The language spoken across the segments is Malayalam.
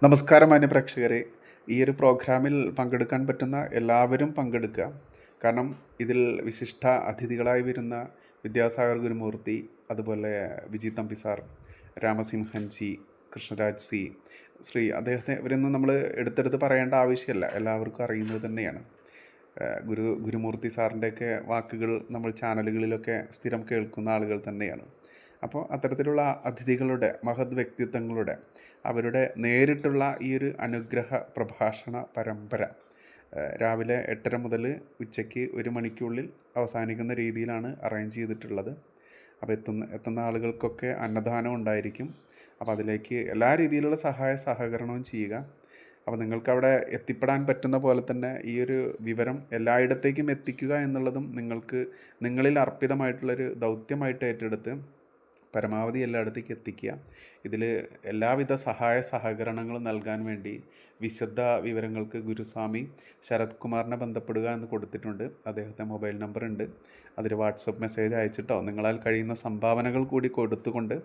നമസ്കാരം മാന്യ പ്രേക്ഷകരെ. ഈ ഒരു പ്രോഗ്രാമിൽ പങ്കെടുക്കാൻ പറ്റുന്ന എല്ലാവരും പങ്കെടുക്കുക. കാരണം ഇതിൽ വിശിഷ്ട അതിഥികളായി വരുന്ന വിദ്യാസാഗർ ഗുരുമൂർത്തി, അതുപോലെ Viji Thampi sir, Ramasimhan G, Krishnaraj C, അദ്ദേഹത്തെ ഇവരൊന്നും നമ്മൾ എടുത്തെടുത്ത് പറയേണ്ട ആവശ്യമില്ല, എല്ലാവർക്കും അറിയുന്നത് തന്നെയാണ്. ഗുരുമൂർത്തി സാറിൻ്റെയൊക്കെ വാക്കുകൾ നമ്മൾ ചാനലുകളിലൊക്കെ സ്ഥിരം കേൾക്കുന്ന ആളുകൾ തന്നെയാണ്. അപ്പോൾ അത്തരത്തിലുള്ള അതിഥികളുടെ മഹത് വ്യക്തിത്വങ്ങളുടെ അവരുടെ നേരിട്ടുള്ള ഈ ഒരു അനുഗ്രഹ പ്രഭാഷണ പരമ്പര രാവിലെ 8:30 മുതൽ ഉച്ചയ്ക്ക് 1 മണിക്കുള്ളിൽ അവസാനിക്കുന്ന രീതിയിലാണ് അറേഞ്ച് ചെയ്തിട്ടുള്ളത്. അപ്പോൾ എത്തുന്ന ആളുകൾക്കൊക്കെ അന്നദാനം ഉണ്ടായിരിക്കും. അപ്പോൾ അതിലേക്ക് എല്ലാ രീതിയിലുള്ള സഹകരണവും ചെയ്യുക. അപ്പോൾ നിങ്ങൾക്കവിടെ എത്തിപ്പെടാൻ പറ്റുന്ന പോലെ തന്നെ ഈ ഒരു വിവരം എല്ലായിടത്തേക്കും എത്തിക്കുക എന്നുള്ളതും നിങ്ങളിൽ അർപ്പിതമായിട്ടുള്ളൊരു ദൗത്യമായിട്ട് ഏറ്റെടുത്ത് പരമാവധി എല്ലായിടത്തേക്ക് എത്തിക്കുക. ഇതിൽ എല്ലാവിധ സഹകരണങ്ങളും നൽകാൻ വേണ്ടി വിശദ വിവരങ്ങൾക്ക് ഗുരുസ്വാമി ശരത് കുമാറിനെ ബന്ധപ്പെടുക എന്ന് കൊടുത്തിട്ടുണ്ട്. അദ്ദേഹത്തെ മൊബൈൽ നമ്പർ ഉണ്ട്. അതിൽ വാട്സപ്പ് മെസ്സേജ് അയച്ചിട്ടോ നിങ്ങളാൽ കഴിയുന്ന സംഭാവനകൾ കൂടി കൊടുത്തുകൊണ്ട്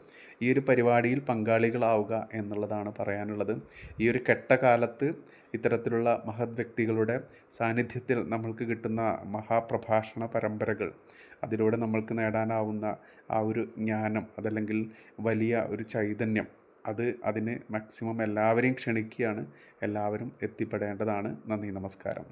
ഈ ഒരു പരിപാടിയിൽ പങ്കാളികളാവുക എന്നുള്ളതാണ് പറയാനുള്ളത്. ഈ ഒരു കെട്ടകാലത്ത് ഇത്തരത്തിലുള്ള മഹത് വ്യക്തികളുടെ സാന്നിധ്യത്തിൽ നമ്മൾക്ക് കിട്ടുന്ന മഹാപ്രഭാഷണ പരമ്പരകൾ, അതിലൂടെ നമ്മൾക്ക് നേടാനാവുന്ന ആ ഒരു ജ്ഞാനം, അതല്ലെങ്കിൽ വലിയ ഒരു ചൈതന്യം, അതിന് മാക്സിമം എല്ലാവരെയും ക്ഷണിക്കുകയാണ്. എല്ലാവരും എത്തിപ്പെടേണ്ടതാണ്. നന്ദി, നമസ്കാരം.